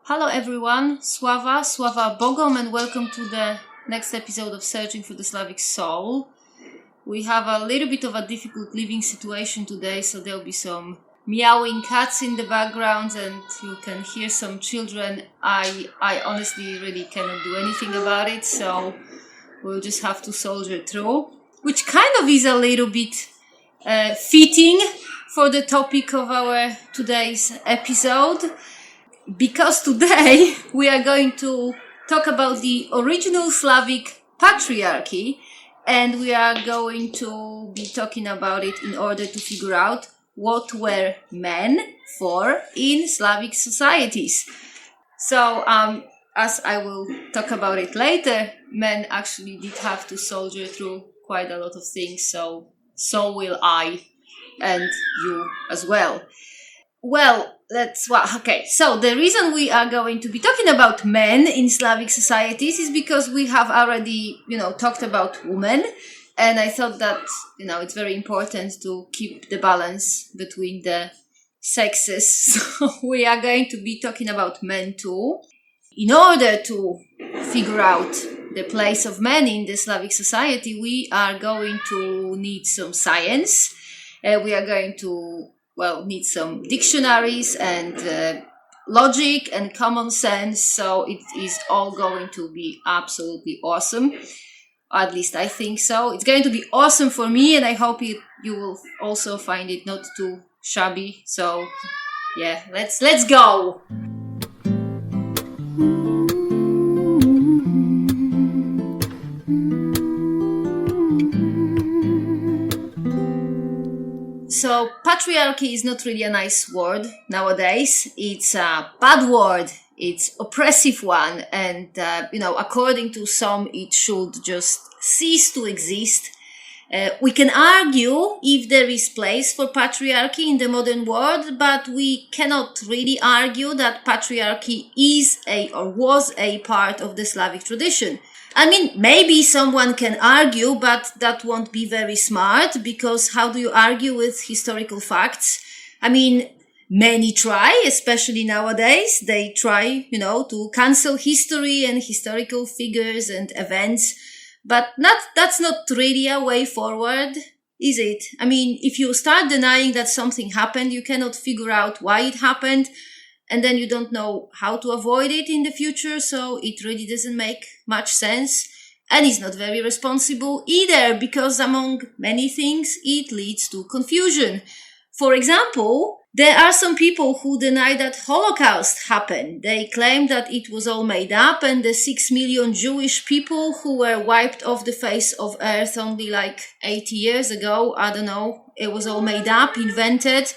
Hello everyone, Sława Bogom, and welcome to the next episode of Searching for the Slavic Soul. We have a little bit of a difficult living situation today, so there'll be some meowing cats in the background and you can hear some children. I honestly really cannot do anything about it, so we'll just have to soldier through, which kind of is a little bit fitting for the topic of our today's episode. Because today we are going to talk about the original Slavic patriarchy, and we are going to be talking about it in order to figure out what were men for in Slavic societies. So, as I will talk about it later, men actually did have to soldier through quite a lot of things, so will I, and you as well. So the reason we are going to be talking about men in Slavic societies is because we have already, talked about women. And I thought that, it's very important to keep the balance between the sexes. So we are going to be talking about men too. In order to figure out the place of men in the Slavic society, we are going to need some science. We are going to need some dictionaries and logic and common sense. So it is all going to be absolutely awesome. At least I think so. It's going to be awesome for me, and I hope you will also find it not too shabby. So yeah, let's go. So patriarchy is not really a nice word nowadays. It's a bad word. It's oppressive one. And, according to some, it should just cease to exist. We can argue if there is place for patriarchy in the modern world, but we cannot really argue that patriarchy is or was a part of the Slavic tradition. I mean, maybe someone can argue, but that won't be very smart, because how do you argue with historical facts? I mean, many try, especially nowadays. They try, to cancel history and historical figures and events, but that's not really a way forward, is it? I mean, if you start denying that something happened, you cannot figure out why it happened, and then you don't know how to avoid it in the future, so it really doesn't make much sense. And it's not very responsible either, because among many things, it leads to confusion. For example, there are some people who deny that Holocaust happened. They claim that it was all made up, and the 6 million Jewish people who were wiped off the face of Earth only like 80 years ago, I don't know, it was all made up, invented.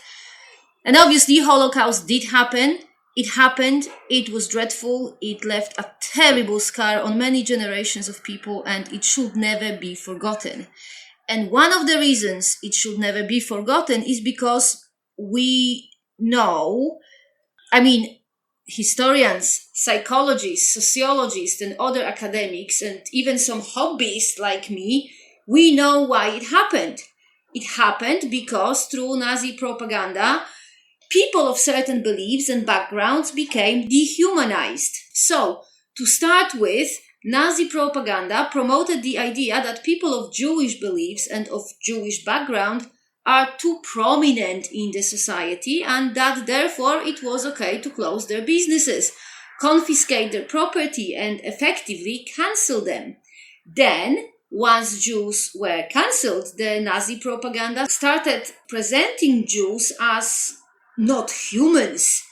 And obviously, Holocaust did happen. It happened. It was dreadful. It left a terrible scar on many generations of people, and it should never be forgotten. And one of the reasons it should never be forgotten is because we know, historians, psychologists, sociologists, and other academics, and even some hobbyists like me, we know why it happened. It happened because through Nazi propaganda, people of certain beliefs and backgrounds became dehumanized. So, to start with, Nazi propaganda promoted the idea that people of Jewish beliefs and of Jewish background are too prominent in the society, and that therefore it was okay to close their businesses, confiscate their property, and effectively cancel them. Then, once Jews were cancelled, the Nazi propaganda started presenting Jews as not humans.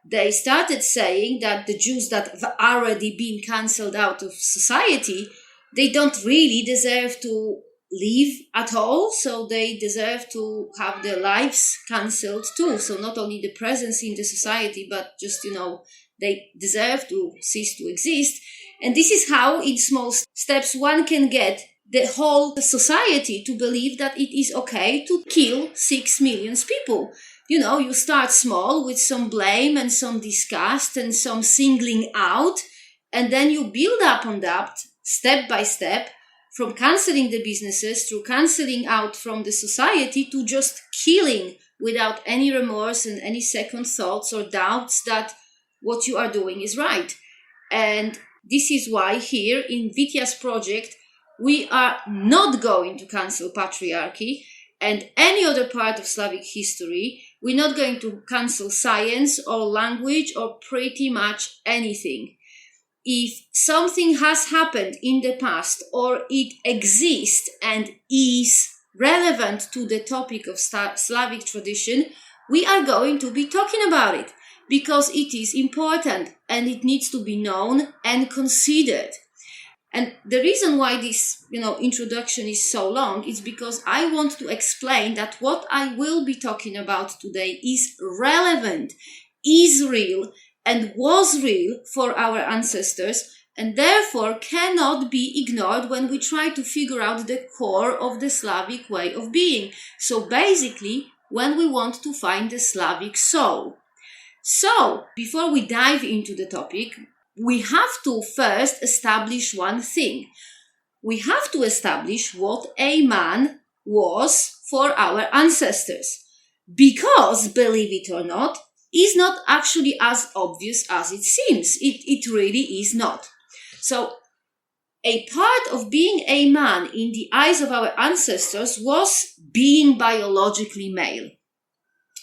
They started saying that the Jews that have already been cancelled out of society, they don't really deserve to live at all, so they deserve to have their lives cancelled too. So not only the presence in the society, but just, they deserve to cease to exist. And this is how, in small steps, one can get the whole society to believe that it is okay to kill 6 million people. You start small with some blame and some disgust and some singling out, and then you build up on that step by step, from cancelling the businesses through cancelling out from the society to just killing without any remorse and any second thoughts or doubts that what you are doing is right. And this is why here in Witia's project, we are not going to cancel patriarchy and any other part of Slavic history. We're not going to cancel science or language or pretty much anything. If something has happened in the past or it exists and is relevant to the topic of Slavic tradition, we are going to be talking about it because it is important and it needs to be known and considered. And the reason why this, introduction is so long is because I want to explain that what I will be talking about today is relevant, is real, and was real for our ancestors, and therefore cannot be ignored when we try to figure out the core of the Slavic way of being. So basically, when we want to find the Slavic soul. So, before we dive into the topic, we have to first establish one thing. We have to establish what a man was for our ancestors. Because, believe it or not, is not actually as obvious as it seems. It really is not. So, a part of being a man in the eyes of our ancestors was being biologically male.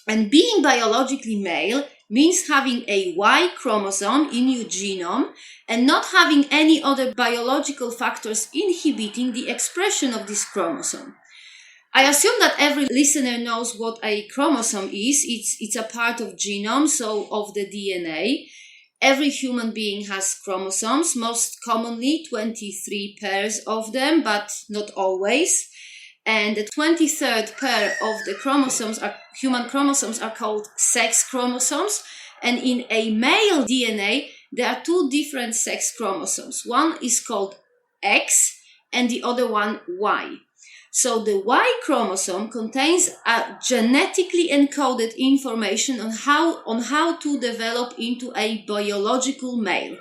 And being biologically male means having a Y chromosome in your genome and not having any other biological factors inhibiting the expression of this chromosome. I assume that every listener knows what a chromosome is. It's a part of genome, so of the DNA. Every human being has chromosomes, most commonly 23 pairs of them, but not always. And the 23rd pair of the human chromosomes are called sex chromosomes. And in a male DNA, there are two different sex chromosomes. One is called X and the other one Y. So the Y chromosome contains a genetically encoded information on how to develop into a biological male.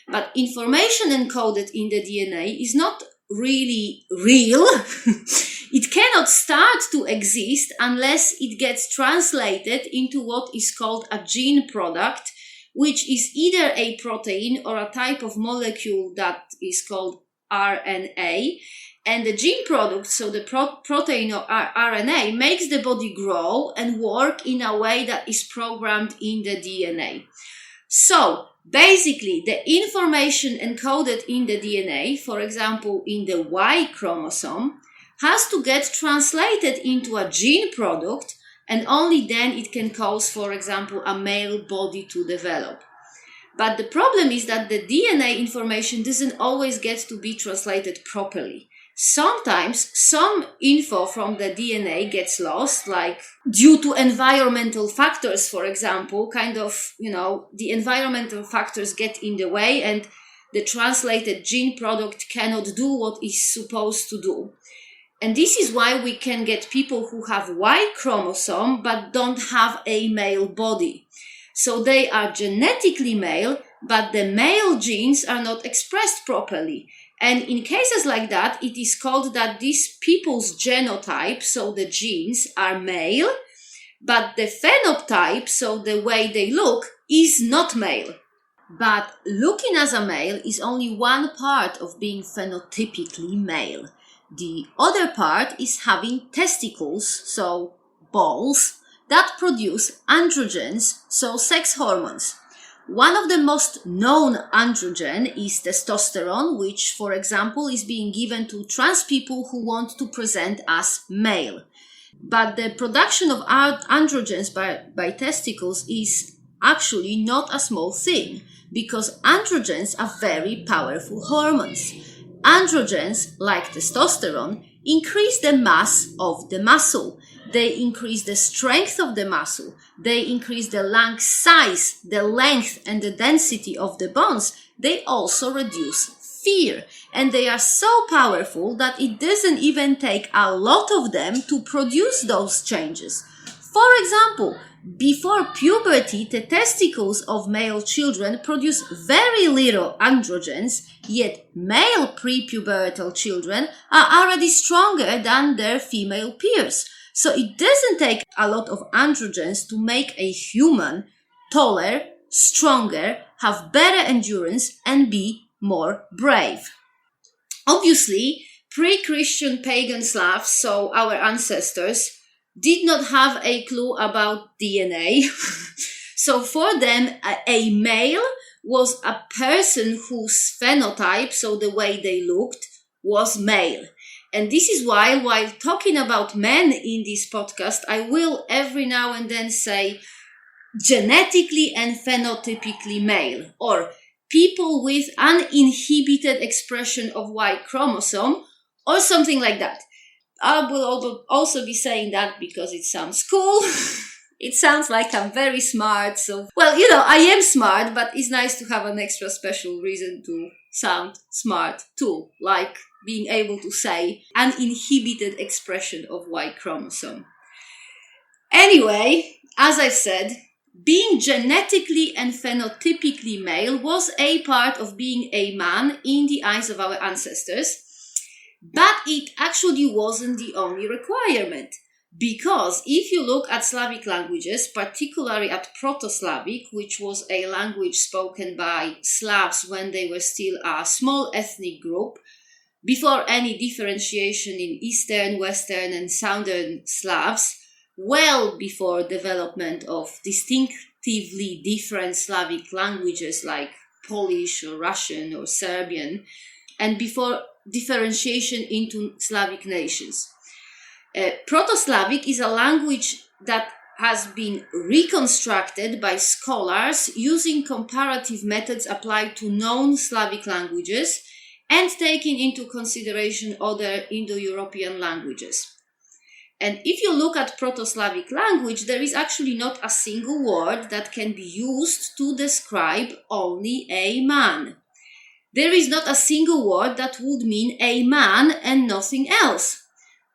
But information encoded in the DNA is not really real. It cannot start to exist unless it gets translated into what is called a gene product, which is either a protein or a type of molecule that is called RNA. And the gene product, so the protein or RNA, makes the body grow and work in a way that is programmed in the DNA. So, basically, the information encoded in the DNA, for example, in the Y chromosome, has to get translated into a gene product, and only then it can cause, for example, a male body to develop. But the problem is that the DNA information doesn't always get to be translated properly. Sometimes some info from the DNA gets lost, like due to environmental factors, for example, the environmental factors get in the way and the translated gene product cannot do what it's supposed to do. And this is why we can get people who have Y chromosome but don't have a male body. So they are genetically male, but the male genes are not expressed properly. And in cases like that, it is called that these people's genotype, so the genes, are male, but the phenotype, so the way they look, is not male. But looking as a male is only one part of being phenotypically male. The other part is having testicles, so balls, that produce androgens, so sex hormones. One of the most known androgen is testosterone, which, for example, is being given to trans people who want to present as male. But the production of androgens by testicles is actually not a small thing, because androgens are very powerful hormones. Androgens, like testosterone, increase the mass of the muscle. They increase the strength of the muscle. They increase the lung size, the length, and the density of the bones. They also reduce fear. And they are so powerful that it doesn't even take a lot of them to produce those changes. For example, before puberty, the testicles of male children produce very little androgens, yet male prepubertal children are already stronger than their female peers. So it doesn't take a lot of androgens to make a human taller, stronger, have better endurance, and be more brave. Obviously, pre-Christian pagan Slavs, so our ancestors, did not have a clue about DNA. So for them, a male was a person whose phenotype, so the way they looked, was male. And this is why, while talking about men in this podcast, I will every now and then say genetically and phenotypically male, or people with uninhibited expression of Y chromosome, or something like that. I will also be saying that because it sounds cool. It sounds like I'm very smart. So, well, I am smart, but it's nice to have an extra special reason to sound smart too, like being able to say uninhibited expression of Y chromosome. Anyway, as I said, being genetically and phenotypically male was a part of being a man in the eyes of our ancestors, but it actually wasn't the only requirement. Because if you look at Slavic languages, particularly at Proto-Slavic, which was a language spoken by Slavs when they were still a small ethnic group, before any differentiation in Eastern, Western, and Southern Slavs, well before development of distinctively different Slavic languages like Polish or Russian or Serbian, and before differentiation into Slavic nations. Proto-Slavic is a language that has been reconstructed by scholars using comparative methods applied to known Slavic languages and taking into consideration other Indo-European languages. And if you look at Proto-Slavic language, there is actually not a single word that can be used to describe only a man. There is not a single word that would mean a man and nothing else.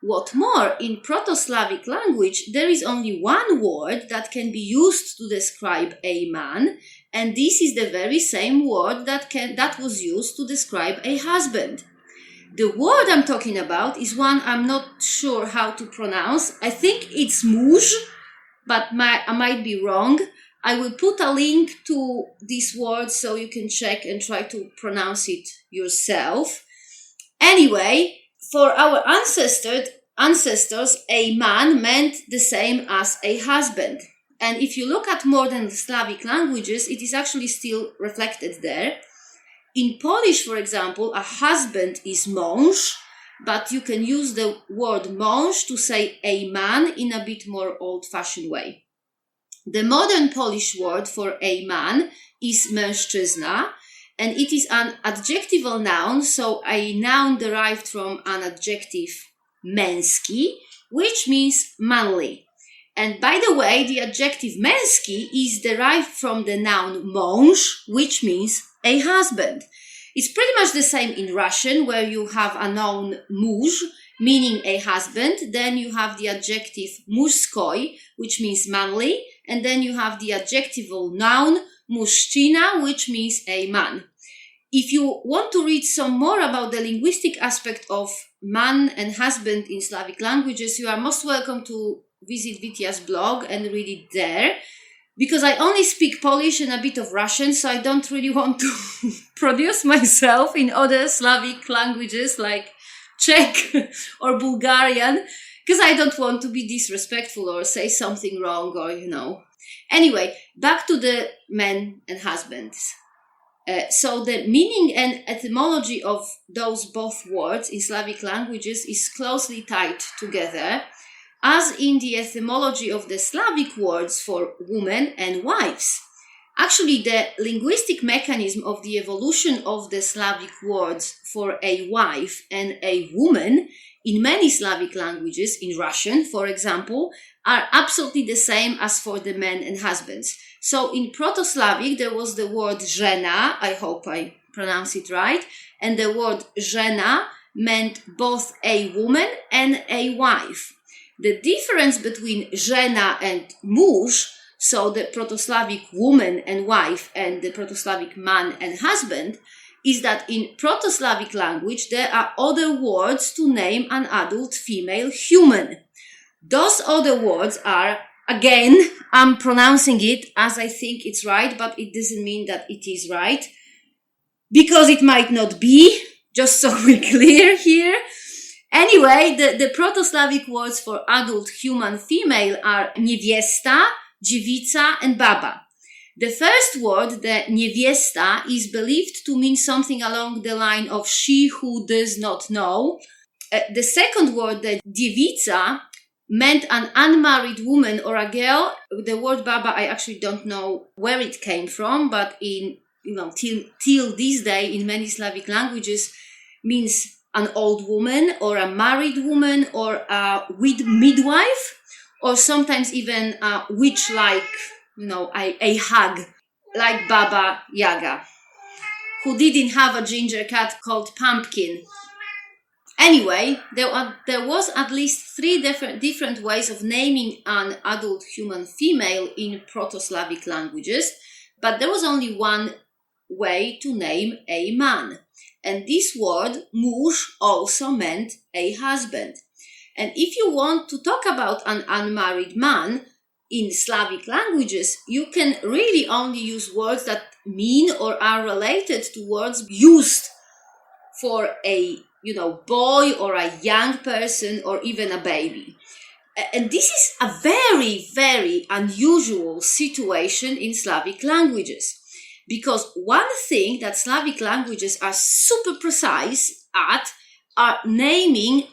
What more, in Proto-Slavic language, there is only one word that can be used to describe a man, and this is the very same word that was used to describe a husband. The word I'm talking about is one I'm not sure how to pronounce. I think it's muž, but I might be wrong. I will put a link to this word so you can check and try to pronounce it yourself. Anyway, for our ancestors, a man meant the same as a husband. And if you look at modern Slavic languages, it is actually still reflected there. In Polish, for example, a husband is mąż, but you can use the word mąż to say a man in a bit more old-fashioned way. The modern Polish word for a man is mężczyzna, and it is an adjectival noun, so a noun derived from an adjective męski, which means manly. And by the way, the adjective męski is derived from the noun mąż, which means a husband. It's pretty much the same in Russian, where you have a noun muž, meaning a husband, then you have the adjective mužskoj, which means manly, and then you have the adjectival noun mužčina, which means a man. If you want to read some more about the linguistic aspect of man and husband in Slavic languages, you are most welcome to visit Witia's blog and read it there. Because I only speak Polish and a bit of Russian, so I don't really want to produce myself in other Slavic languages like Czech or Bulgarian, because I don't want to be disrespectful or say something wrong or, Anyway, back to the men and husbands. So the meaning and etymology of those both words in Slavic languages is closely tied together, as in the etymology of the Slavic words for women and wives. Actually, the linguistic mechanism of the evolution of the Slavic words for a wife and a woman in many Slavic languages, in Russian, for example, are absolutely the same as for the men and husbands. So in Proto-Slavic, there was the word žena, I hope I pronounce it right, and the word žena meant both a woman and a wife. The difference between žena and muž, so the Proto-Slavic woman and wife and the Proto-Slavic man and husband, is that in Proto-Slavic language there are other words to name an adult female human. Those other words are Again, I'm pronouncing it as I think it's right, but it doesn't mean that it is right, because it might not be, just so we're clear here. Anyway, the Proto-Slavic words for adult human female are niewiesta, dziewica, and baba. The first word, the niewiesta, is believed to mean something along the line of she who does not know. The second word, the dziewica, meant an unmarried woman or a girl. The word baba, I actually don't know where it came from, but till this day in many Slavic languages means an old woman or a married woman or a midwife, or sometimes even a witch-like, a hag, like Baba Yaga, who didn't have a ginger cat called Pumpkin. Anyway, there was at least 3 different ways of naming an adult human female in Proto-Slavic languages, but there was only one way to name a man. And this word, mąż, also meant a husband. And if you want to talk about an unmarried man in Slavic languages, you can really only use words that mean or are related to words used for a boy or a young person or even a baby. And this is a very, very unusual situation in Slavic languages, because one thing that Slavic languages are super precise at are naming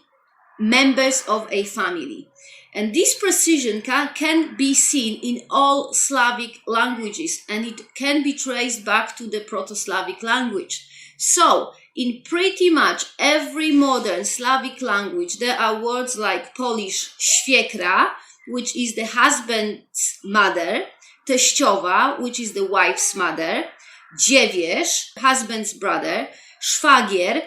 members of a family. And this precision can be seen in all Slavic languages, and it can be traced back to the Proto-Slavic language. So, in pretty much every modern Slavic language, there are words like Polish świekra, which is the husband's mother, teściowa, which is the wife's mother, dziewierz, husband's brother, szwagier,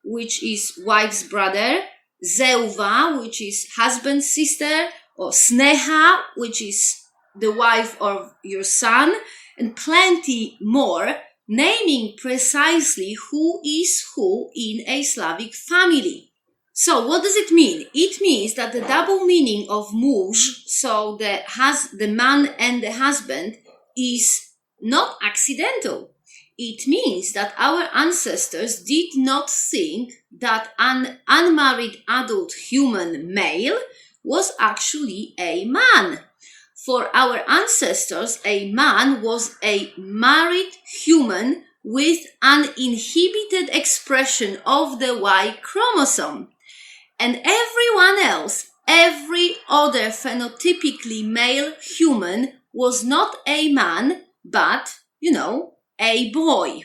which is wife's brother, zeuwa, which is husband's sister, or sneha, which is the wife of your son, and plenty more, naming precisely who is who in a Slavic family. So what does it mean? It means that the double meaning of mąż, so the man and the husband, is not accidental. It means that our ancestors did not think that an unmarried adult human male was actually a man. For our ancestors, a man was a married human with an inhibited expression of the Y chromosome. And everyone else, every other phenotypically male human, was not a man, but, a boy.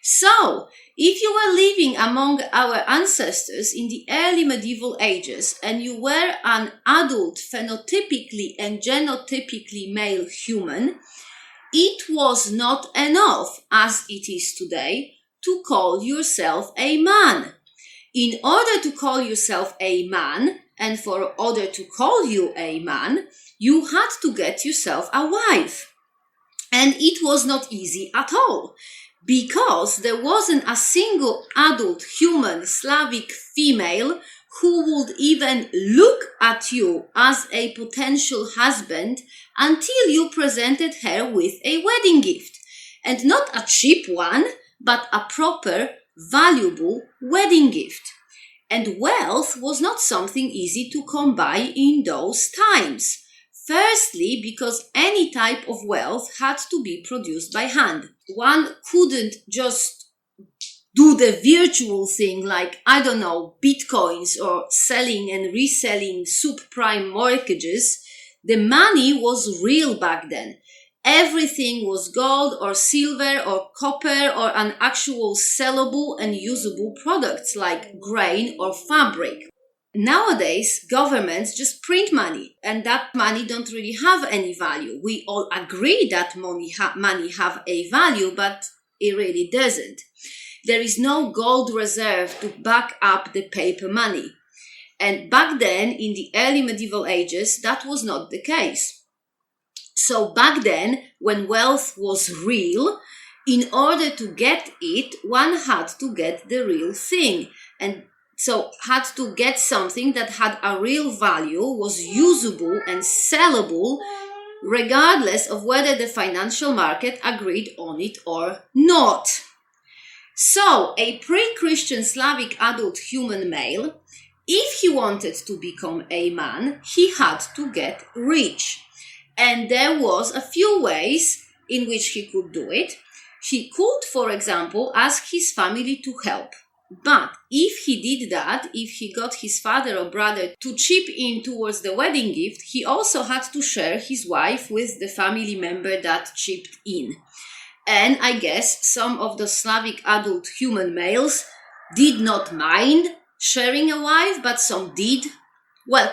So, if you were living among our ancestors in the early medieval ages and you were an adult phenotypically and genotypically male human, it was not enough, as it is today, to call yourself a man. In order to call yourself a man, and for order to call you a man, you had to get yourself a wife. And it was not easy at all, because there wasn't a single adult human Slavic female who would even look at you as a potential husband until you presented her with a wedding gift. And not a cheap one, but a proper, valuable wedding gift. And wealth was not something easy to come by in those times. Firstly, because any type of wealth had to be produced by hand. One couldn't just do the virtual thing like, bitcoins or selling and reselling subprime mortgages. The money was real back then. Everything was gold or silver or copper or an actual sellable and usable products like grain or fabric. Nowadays, governments just print money, and that money don't really have any value. We all agree that money have a value, but it really doesn't. There is no gold reserve to back up the paper money. And back then, in the early medieval ages, that was not the case. So back then, when wealth was real, in order to get it, one had to get the real thing. And So had to get something that had a real value, was usable and sellable, regardless of whether the financial market agreed on it or not. So a pre-Christian Slavic adult human male, if he wanted to become a man, he had to get rich. And there was a few ways in which he could do it. He could, for example, ask his family to help. But if he did that, if he got his father or brother to chip in towards the wedding gift, he also had to share his wife with the family member that chipped in. And I guess some of the Slavic adult human males did not mind sharing a wife, but some did. Well,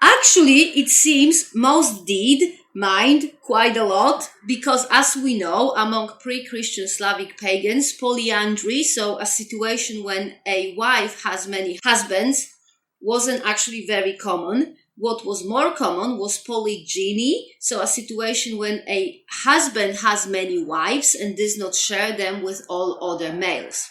actually, it seems most did mind quite a lot, because as we know, among pre-Christian Slavic pagans, polyandry, so a situation when a wife has many husbands, wasn't actually very common. What was more common was polygyny, so a situation when a husband has many wives and does not share them with all other males.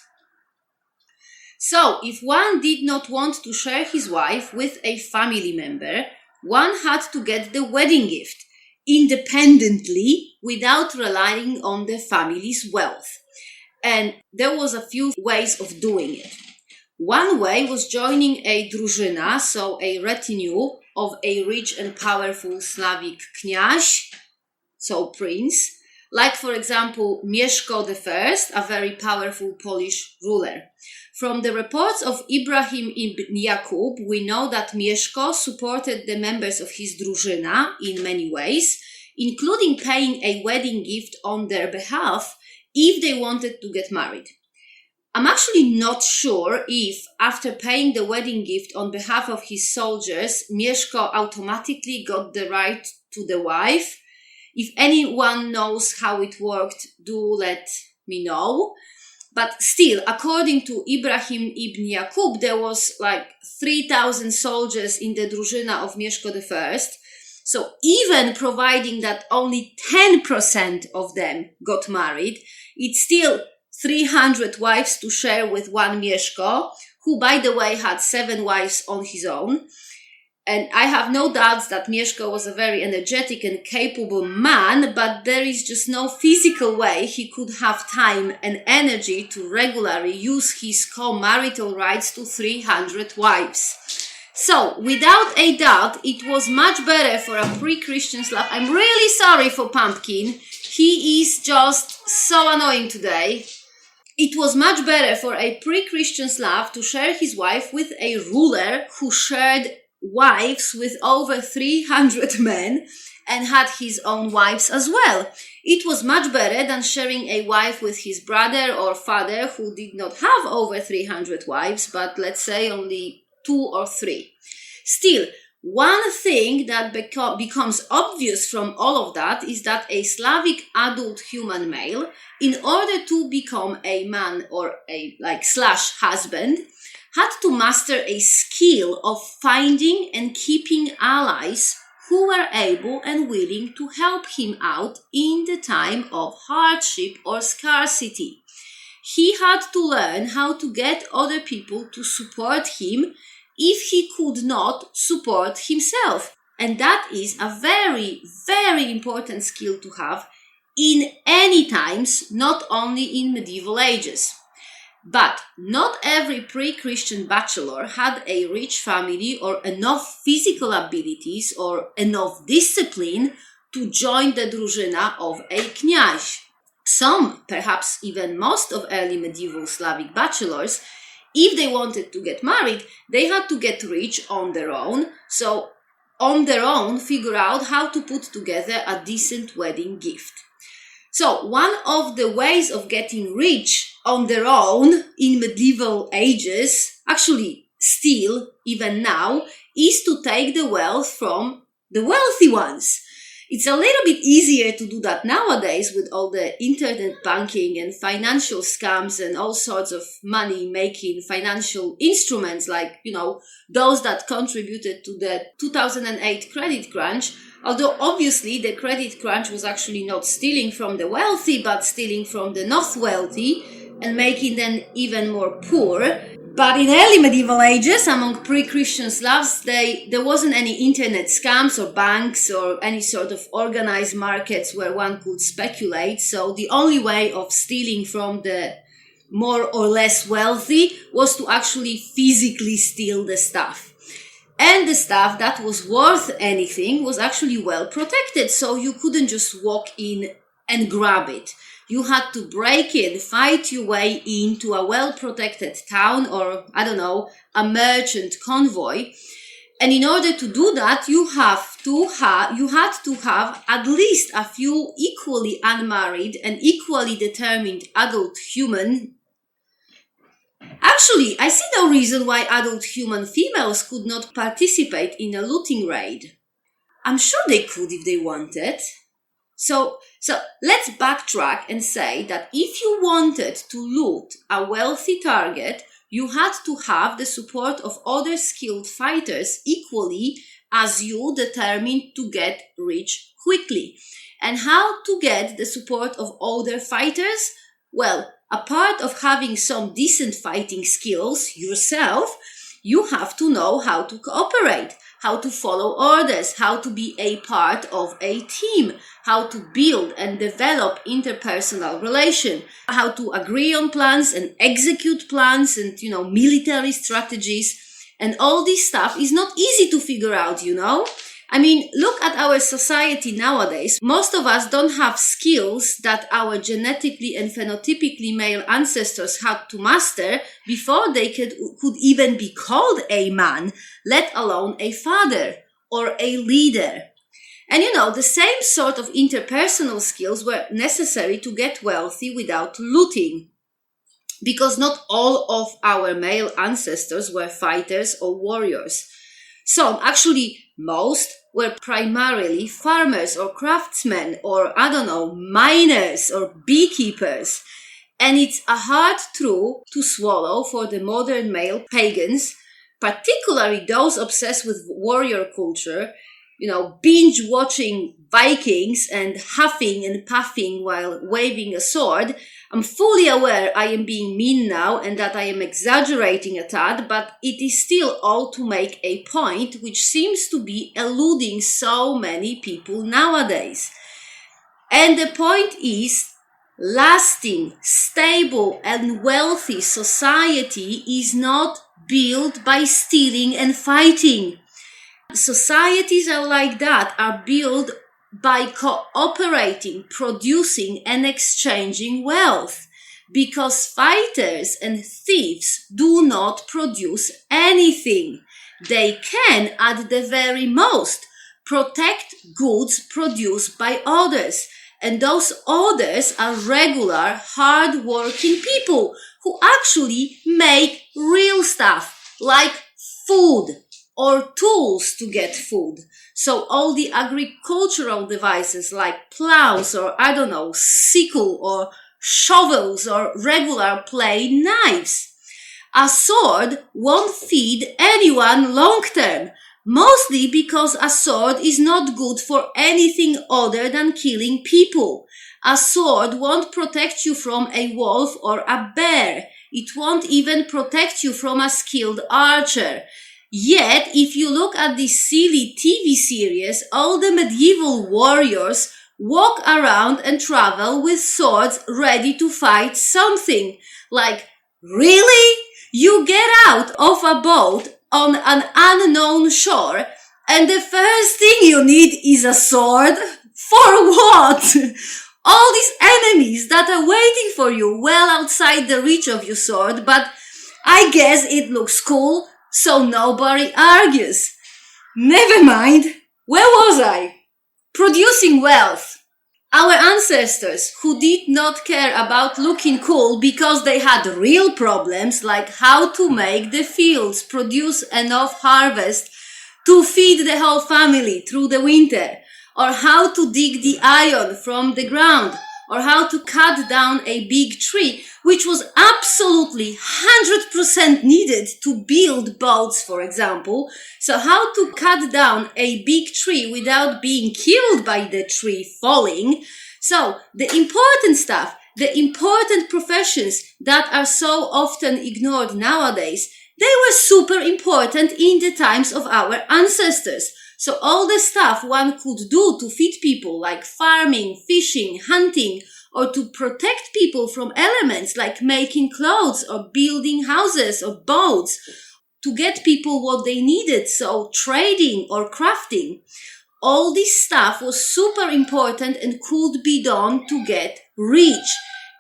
So, if one did not want to share his wife with a family member, one had to get the wedding gift independently without relying on the family's wealth. And there was a few ways of doing it. One way was joining a drużyna, so a retinue of a rich and powerful Slavic kniaz, so prince, like for example Mieszko I, a very powerful Polish ruler. From the reports of Ibrahim ibn Jakub, we know that Mieszko supported the members of his drużyna in many ways, including paying a wedding gift on their behalf if they wanted to get married. I'm actually not sure if, after paying the wedding gift on behalf of his soldiers, Mieszko automatically got the right to the wife. If anyone knows how it worked, do let me know. But still, according to Ibrahim ibn Jakub, there was like 3,000 soldiers in the drużyna of Mieszko I. So even providing that only 10% of them got married, it's still 300 wives to share with one Mieszko, who, by the way, had 7 wives on his own. And I have no doubts that Mieszko was a very energetic and capable man, but there is just no physical way he could have time and energy to regularly use his co-marital rights to 300 wives. So, without a doubt, it was much better for a pre-Christian Slav. I'm really sorry for Pumpkin. He is just so annoying today. It was much better for a pre-Christian Slav to share his wife with a ruler who shared wives with over 300 men and had his own wives as well. It was much better than sharing a wife with his brother or father who did not have over 300 wives, but let's say only 2 or 3. Still, one thing that becomes obvious from all of that is that a Slavic adult human male, in order to become a man or a slash husband, had to master a skill of finding and keeping allies who were able and willing to help him out in the time of hardship or scarcity. He had to learn how to get other people to support him if he could not support himself. And that is a very, very important skill to have in any times, not only in medieval ages. But not every pre-Christian bachelor had a rich family or enough physical abilities or enough discipline to join the drużyna of a kniaz. Some, perhaps even most of early medieval Slavic bachelors, if they wanted to get married, they had to get rich on their own. So on their own, figure out how to put together a decent wedding gift. So one of the ways of getting rich on their own in medieval ages, actually still, even now, is to take the wealth from the wealthy ones. It's a little bit easier to do that nowadays with all the internet banking and financial scams and all sorts of money-making financial instruments like, those that contributed to the 2008 credit crunch. Although obviously the credit crunch was actually not stealing from the wealthy, but stealing from the not wealthy and making them even more poor. But in early medieval ages, among pre-Christian Slavs, there wasn't any internet scams or banks or any sort of organized markets where one could speculate. So the only way of stealing from the more or less wealthy was to actually physically steal the stuff. And the stuff that was worth anything was actually well protected. So you couldn't just walk in and grab it. You had to break in, fight your way into a well-protected town or, I don't know, a merchant convoy. And in order to do that, you had to have at least a few equally unmarried and equally determined adult human. Actually, I see no reason why adult human females could not participate in a looting raid. I'm sure they could if they wanted. So let's backtrack and say that if you wanted to loot a wealthy target, you had to have the support of other skilled fighters equally as you determined to get rich quickly. And how to get the support of other fighters? Well, apart of having some decent fighting skills yourself, you have to know how to cooperate, how to follow orders, how to be a part of a team, how to build and develop interpersonal relation, how to agree on plans and execute plans and, military strategies. And all this stuff is not easy to figure out, I mean, look at our society nowadays. Most of us don't have skills that our genetically and phenotypically male ancestors had to master before they could even be called a man, let alone a father or a leader. And the same sort of interpersonal skills were necessary to get wealthy without looting. Because not all of our male ancestors were fighters or warriors. Some, actually most, were primarily farmers or craftsmen or, miners or beekeepers. And it's a hard truth to swallow for the modern male pagans, particularly those obsessed with warrior culture, binge watching Vikings and huffing and puffing while waving a sword. I'm fully aware I am being mean now and that I am exaggerating a tad, but it is still all to make a point which seems to be eluding so many people nowadays. And the point is, lasting, stable and wealthy society is not built by stealing and fighting. Societies are like that, are built by cooperating, producing and exchanging wealth. Because fighters and thieves do not produce anything. They can, at the very most, protect goods produced by others. And those others are regular, hard-working people who actually make real stuff, like food or tools to get food. So all the agricultural devices like plows or, sickle or shovels or regular plain knives. A sword won't feed anyone long term, mostly because a sword is not good for anything other than killing people. A sword won't protect you from a wolf or a bear. It won't even protect you from a skilled archer. Yet, if you look at this silly TV series, all the medieval warriors walk around and travel with swords ready to fight something. Like, really? You get out of a boat on an unknown shore and the first thing you need is a sword? For what? All these enemies that are waiting for you well outside the reach of your sword, but I guess it looks cool, so nobody argues. Never mind. Where was I? Producing wealth. Our ancestors, who did not care about looking cool because they had real problems like how to make the fields produce enough harvest to feed the whole family through the winter, or how to dig the iron from the ground, or how to cut down a big tree, which was absolutely 100% needed to build boats, for example. So how to cut down a big tree without being killed by the tree falling. So the important stuff, the important professions that are so often ignored nowadays, they were super important in the times of our ancestors. So all the stuff one could do to feed people, like farming, fishing, hunting, or to protect people from elements like making clothes or building houses or boats, to get people what they needed, so trading or crafting. All this stuff was super important and could be done to get rich.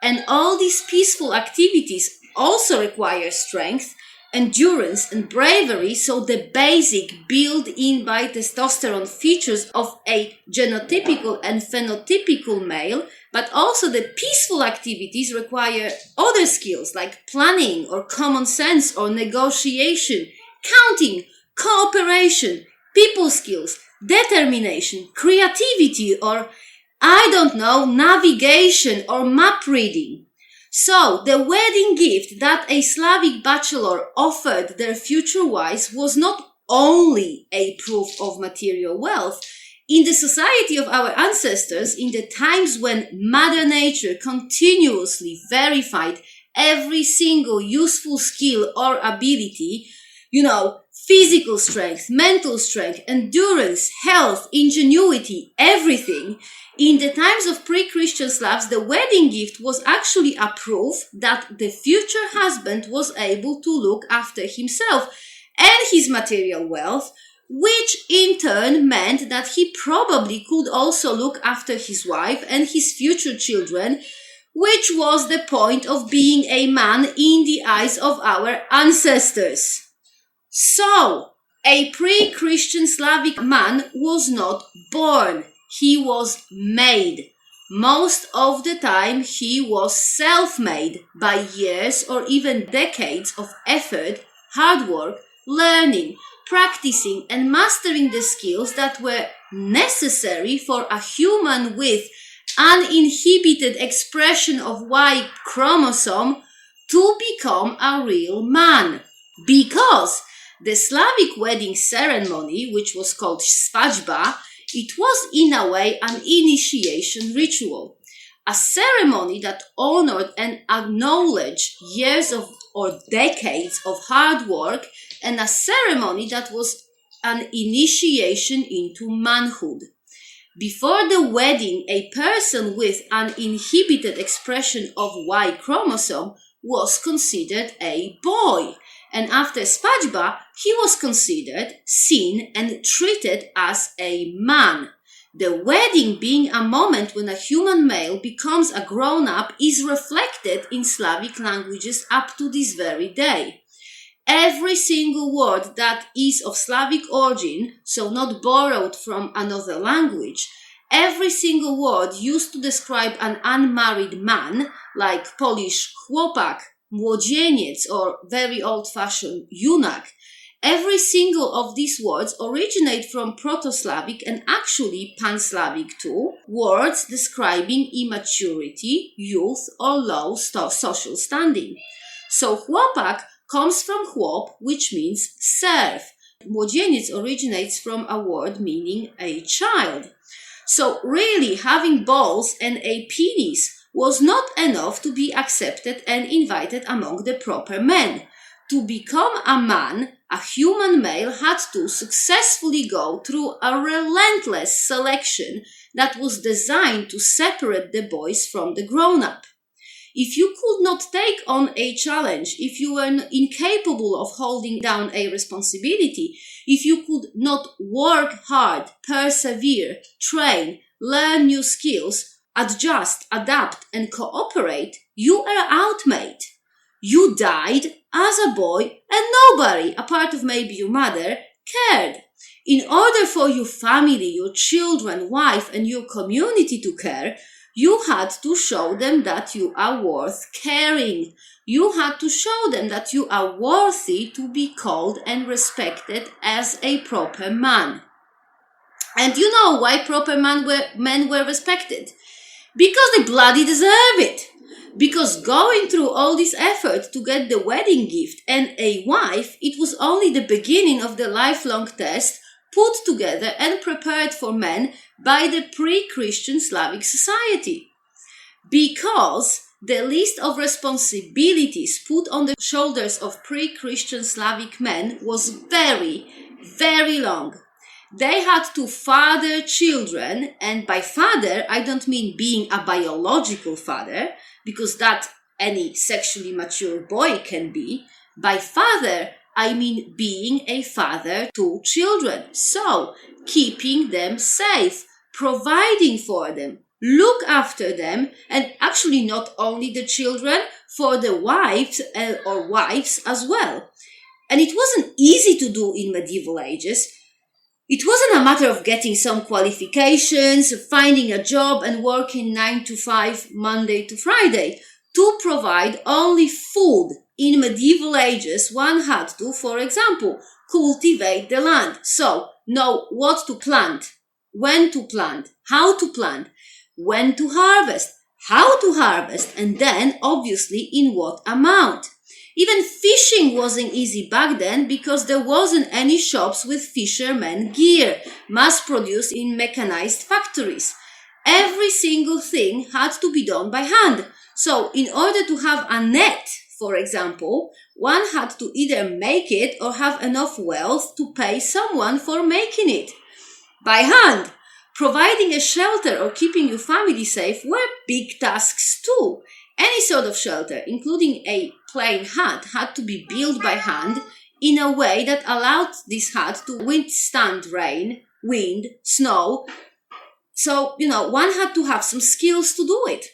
And all these peaceful activities also require strength, endurance and bravery, so the basic built-in by testosterone features of a genotypical and phenotypical male, but also the peaceful activities require other skills like planning or common sense or negotiation, counting, cooperation, people skills, determination, creativity, or navigation or map reading. So, the wedding gift that a Slavic bachelor offered their future wives was not only a proof of material wealth. In the society of our ancestors, in the times when Mother Nature continuously verified every single useful skill or ability, physical strength, mental strength, endurance, health, ingenuity, everything. In the times of pre-Christian Slavs, the wedding gift was actually a proof that the future husband was able to look after himself and his material wealth, which in turn meant that he probably could also look after his wife and his future children, which was the point of being a man in the eyes of our ancestors. So, a pre-Christian Slavic man was not born, he was made. Most of the time he was self-made by years or even decades of effort, hard work, learning, practicing and mastering the skills that were necessary for a human with uninhibited expression of Y chromosome to become a real man. Because the Slavic wedding ceremony, which was called svadьба, it was in a way an initiation ritual, a ceremony that honored and acknowledged years of or decades of hard work, and a ceremony that was an initiation into manhood. Before the wedding, a person with an inhibited expression of Y chromosome was considered a boy, and after svadьба, he was considered, seen, and treated as a man. The wedding, being a moment when a human male becomes a grown-up, is reflected in Slavic languages up to this very day. Every single word that is of Slavic origin, so not borrowed from another language, every single word used to describe an unmarried man, like Polish chłopak, młodzieniec, or very old-fashioned eunuch, every single of these words originate from Proto-Slavic and actually Pan-Slavic too, words describing immaturity, youth, or low social standing. So chłopak comes from chłop, which means serf. Młodzieniec originates from a word meaning a child. So really, having balls and a penis was not enough to be accepted and invited among the proper men. To become a man, a human male had to successfully go through a relentless selection that was designed to separate the boys from the grown-up. If you could not take on a challenge, if you were incapable of holding down a responsibility, if you could not work hard, persevere, train, learn new skills, adjust, adapt, and cooperate, you are outmate. You died as a boy and nobody, apart of maybe your mother, cared. In order for your family, your children, wife, and your community to care, you had to show them that you are worth caring. You had to show them that you are worthy to be called and respected as a proper man. And you know why proper men were respected? Because they bloody deserve it. Because going through all this effort to get the wedding gift and a wife, it was only the beginning of the lifelong test put together and prepared for men by the pre-Christian Slavic society. Because the list of responsibilities put on the shoulders of pre-Christian Slavic men was very, very long. They had to father children, and by father, I don't mean being a biological father, because that any sexually mature boy can be. By father, I mean being a father to children. So, keeping them safe, providing for them, look after them, and actually not only the children, for the wives or wives as well. And it wasn't easy to do in medieval ages. It wasn't a matter of getting some qualifications, finding a job and working 9 to 5, Monday to Friday. To provide only food in medieval ages, one had to, for example, cultivate the land. So, know what to plant, when to plant, how to plant, when to harvest, how to harvest, and then, obviously, in what amount. Even fishing wasn't easy back then because there wasn't any shops with fishermen gear, mass-produced in mechanized factories. Every single thing had to be done by hand. So, in order to have a net, for example, one had to either make it or have enough wealth to pay someone for making it. By hand. Providing a shelter or keeping your family safe were big tasks too. Any sort of shelter, including a plain hut, had to be built by hand in a way that allowed this hut to withstand rain, wind, snow. So, one had to have some skills to do it.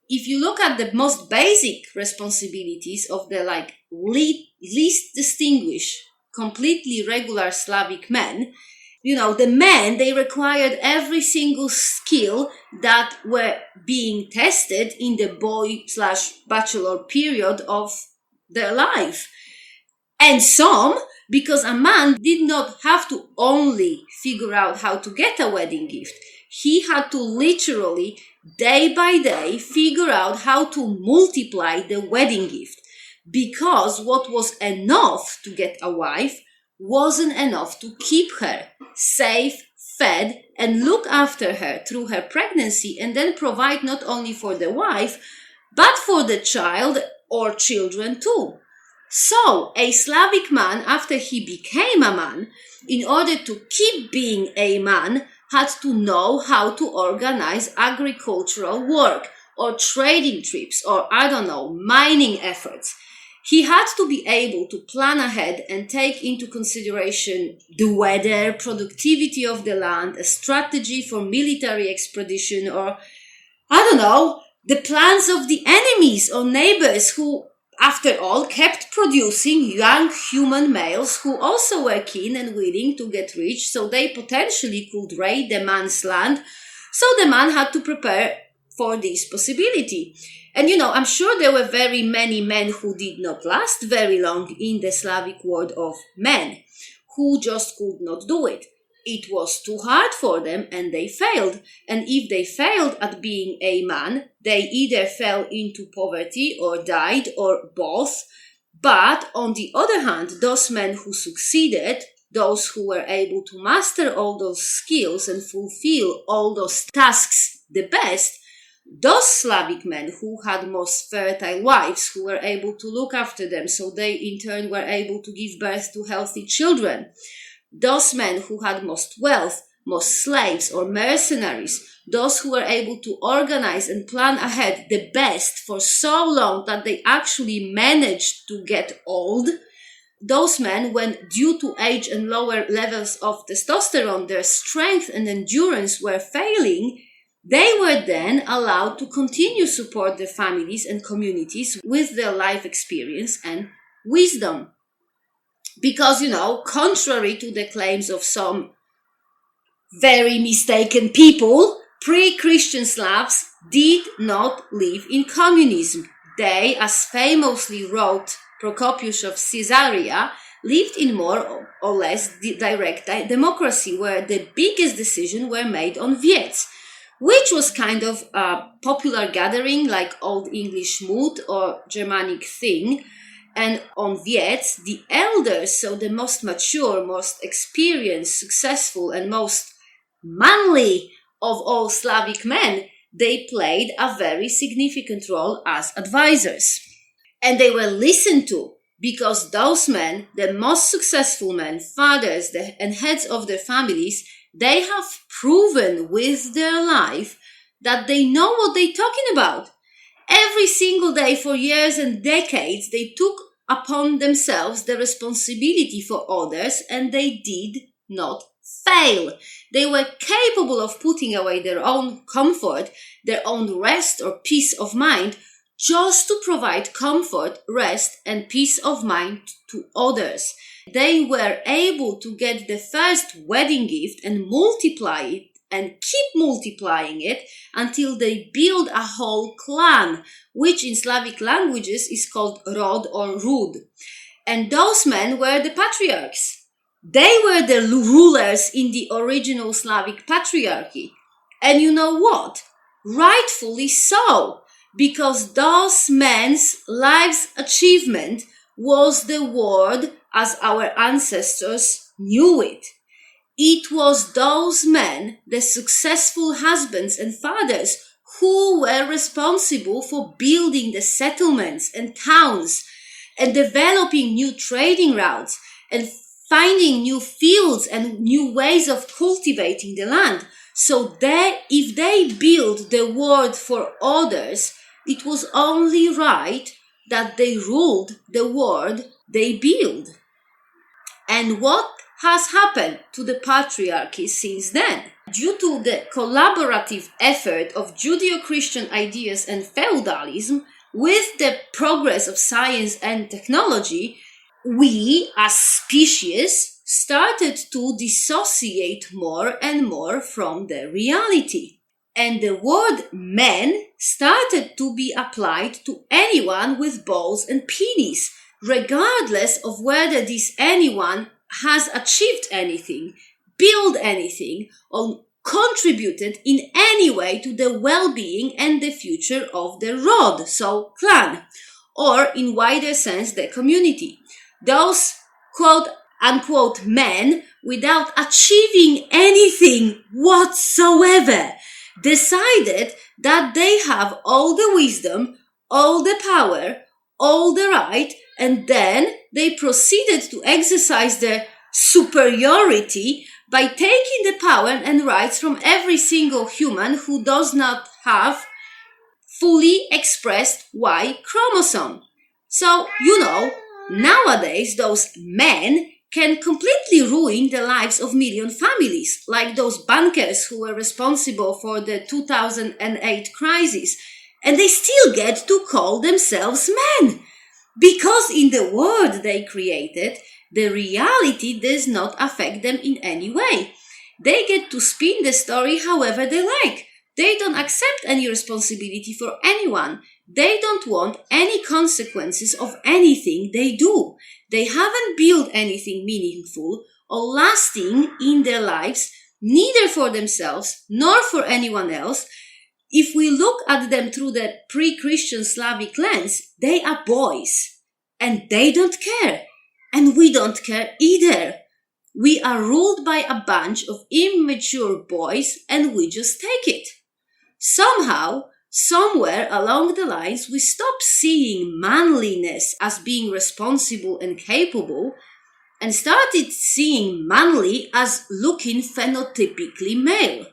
If you look at the most basic responsibilities of the least distinguished, completely regular Slavic men, the men, they required every single skill that were being tested in the boy/bachelor period of their life. And some, because a man did not have to only figure out how to get a wedding gift. He had to literally, day by day, figure out how to multiply the wedding gift. Because what was enough to get a wife wasn't enough to keep her safe, fed, and look after her through her pregnancy, and then provide not only for the wife, but for the child or children too. So, a Slavic man, after he became a man, in order to keep being a man, had to know how to organize agricultural work, or trading trips, or mining efforts. He had to be able to plan ahead and take into consideration the weather, productivity of the land, a strategy for military expedition, or, the plans of the enemies or neighbors who, after all, kept producing young human males who also were keen and willing to get rich, so they potentially could raid the man's land. So the man had to prepare for this possibility. And I'm sure there were very many men who did not last very long in the Slavic world of men, who just could not do it. It was too hard for them and they failed. And if they failed at being a man, they either fell into poverty or died or both. But on the other hand, those men who succeeded, those who were able to master all those skills and fulfill all those tasks the best, those Slavic men who had most fertile wives who were able to look after them, so they in turn were able to give birth to healthy children. Those men who had most wealth, most slaves or mercenaries, those who were able to organize and plan ahead the best for so long that they actually managed to get old. Those men, when due to age and lower levels of testosterone, their strength and endurance were failing, they were then allowed to continue support their families and communities with their life experience and wisdom. Because, contrary to the claims of some very mistaken people, pre-Christian Slavs did not live in communism. They, as famously wrote Procopius of Caesarea, lived in more or less direct democracy, where the biggest decisions were made on wiec, which was kind of a popular gathering like Old English moot or Germanic thing. And on wiec, the elders, so the most mature, most experienced, successful, and most manly of all Slavic men, they played a very significant role as advisors. And they were listened to because those men, the most successful men, fathers and heads of their families, they have proven with their life that they know what they're talking about. Every single day for years and decades, they took upon themselves the responsibility for others, and they did not fail. They were capable of putting away their own comfort, their own rest or peace of mind, just to provide comfort, rest, and peace of mind to others. They were able to get the first wedding gift and multiply it and keep multiplying it until they build a whole clan, which in Slavic languages is called rod or ród. And those men were the patriarchs. They were the rulers in the original Slavic patriarchy. And you know what? Rightfully so, because those men's life's achievement was the world as our ancestors knew it. It was those men, the successful husbands and fathers, who were responsible for building the settlements and towns and developing new trading routes and finding new fields and new ways of cultivating the land. So if they built the world for others, it was only right that they ruled the world they built. And what has happened to the patriarchy since then? Due to the collaborative effort of Judeo-Christian ideas and feudalism, with the progress of science and technology, we as species started to dissociate more and more from the reality. And the word man started to be applied to anyone with balls and penis, regardless of whether this anyone has achieved anything, built anything, or contributed in any way to the well-being and the future of the rod, so clan, or in wider sense the community. Those quote-unquote men, without achieving anything whatsoever, decided that they have all the wisdom, all the power, all the right, and then they proceeded to exercise their superiority by taking the power and rights from every single human who does not have fully expressed Y chromosome. So, nowadays those men can completely ruin the lives of million families, like those bankers who were responsible for the 2008 crisis, and they still get to call themselves men. Because in the world they created, the reality does not affect them in any way. They get to spin the story however they like. They don't accept any responsibility for anyone. They don't want any consequences of anything they do. They haven't built anything meaningful or lasting in their lives, neither for themselves nor for anyone else. If we look at them through the pre-Christian Slavic lens, they are boys. And they don't care. And we don't care either. We are ruled by a bunch of immature boys, and we just take it. Somehow, somewhere along the lines, we stop seeing manliness as being responsible and capable, and started seeing manly as looking phenotypically male.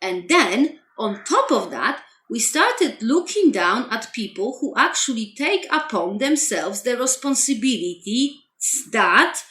And then, on top of that, we started looking down at people who actually take upon themselves the responsibility that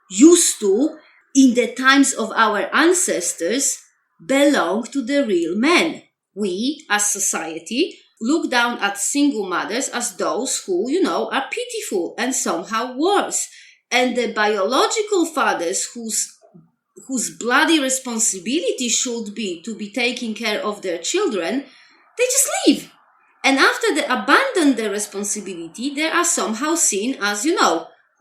used to, in the times of our ancestors, belong to the real men. We, as society, look down at single mothers as those who, are pitiful and somehow worse. And the biological fathers whose bloody responsibility should be to be taking care of their children, they just leave. And after they abandon their responsibility, they are somehow seen as,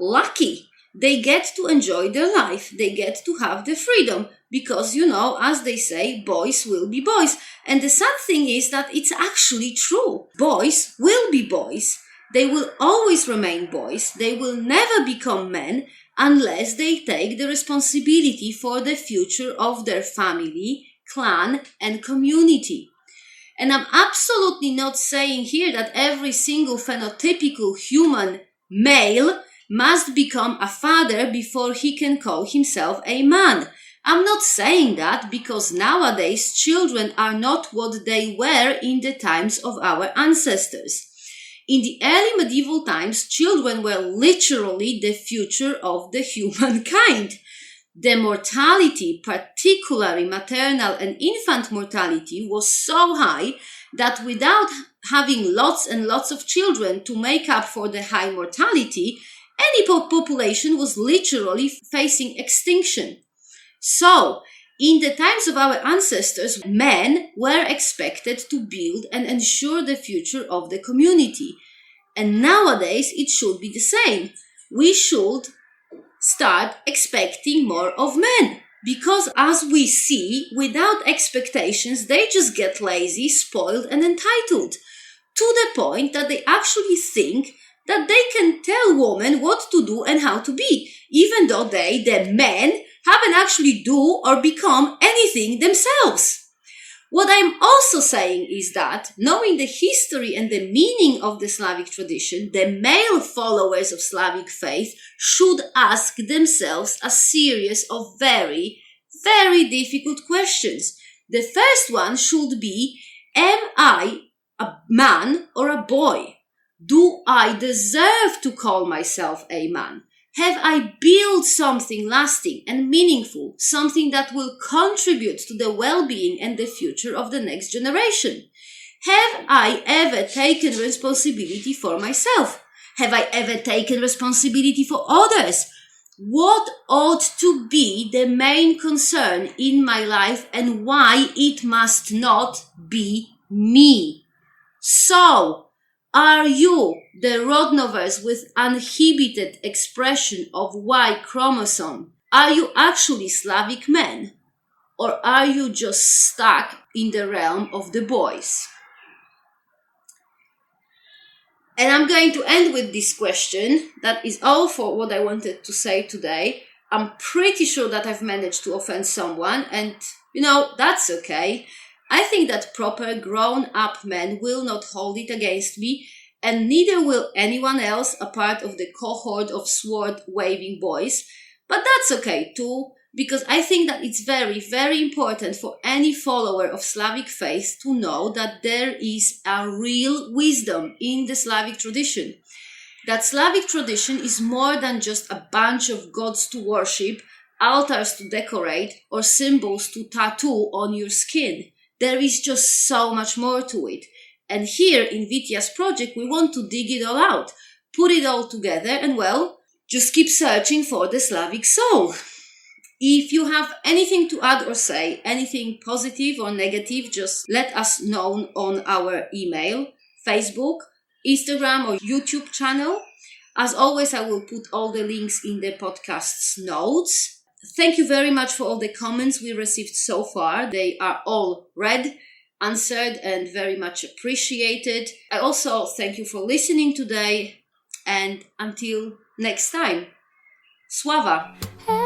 lucky. They get to enjoy their life. They get to have the freedom because, as they say, boys will be boys. And the sad thing is that it's actually true. Boys will be boys. They will always remain boys. They will never become men unless they take the responsibility for the future of their family, clan, and community. And I'm absolutely not saying here that every single phenotypical human male must become a father before he can call himself a man. I'm not saying that because nowadays children are not what they were in the times of our ancestors. In the early medieval times, children were literally the future of the humankind. The mortality, particularly maternal and infant mortality, was so high that without having lots and lots of children to make up for the high mortality, any population was literally facing extinction. So, in the times of our ancestors, men were expected to build and ensure the future of the community. And nowadays, it should be the same. We should start expecting more of men. Because as we see, without expectations, they just get lazy, spoiled, and entitled. To the point that they actually think that they can tell women what to do and how to be, even though they, the men, haven't actually do or become anything themselves. What I'm also saying is that, knowing the history and the meaning of the Slavic tradition, the male followers of Slavic faith should ask themselves a series of very, very difficult questions. The first one should be, am I a man or a boy? Do I deserve to call myself a man? Have I built something lasting and meaningful, something that will contribute to the well-being and the future of the next generation? Have I ever taken responsibility for myself? Have I ever taken responsibility for others? What ought to be the main concern in my life and why it must not be me? So, are you the Rodnovers with uninhibited expression of Y chromosome? Are you actually Slavic men? Or are you just stuck in the realm of the boys? And I'm going to end with this question. That is all for what I wanted to say today. I'm pretty sure that I've managed to offend someone, and that's okay. I think that proper grown-up men will not hold it against me, and neither will anyone else a part of the cohort of sword-waving boys. But that's okay too, because I think that it's very, very important for any follower of Slavic faith to know that there is a real wisdom in the Slavic tradition. That Slavic tradition is more than just a bunch of gods to worship, altars to decorate, or symbols to tattoo on your skin. There is just so much more to it. And here in Witia's project, we want to dig it all out, put it all together, and just keep searching for the Slavic soul. If you have anything to add or say, anything positive or negative, just let us know on our email, Facebook, Instagram, or YouTube channel. As always, I will put all the links in the podcast's notes. Thank you very much for all the comments we received so far. They are all read, answered, and very much appreciated. I also thank you for listening today, and until next time, Sława!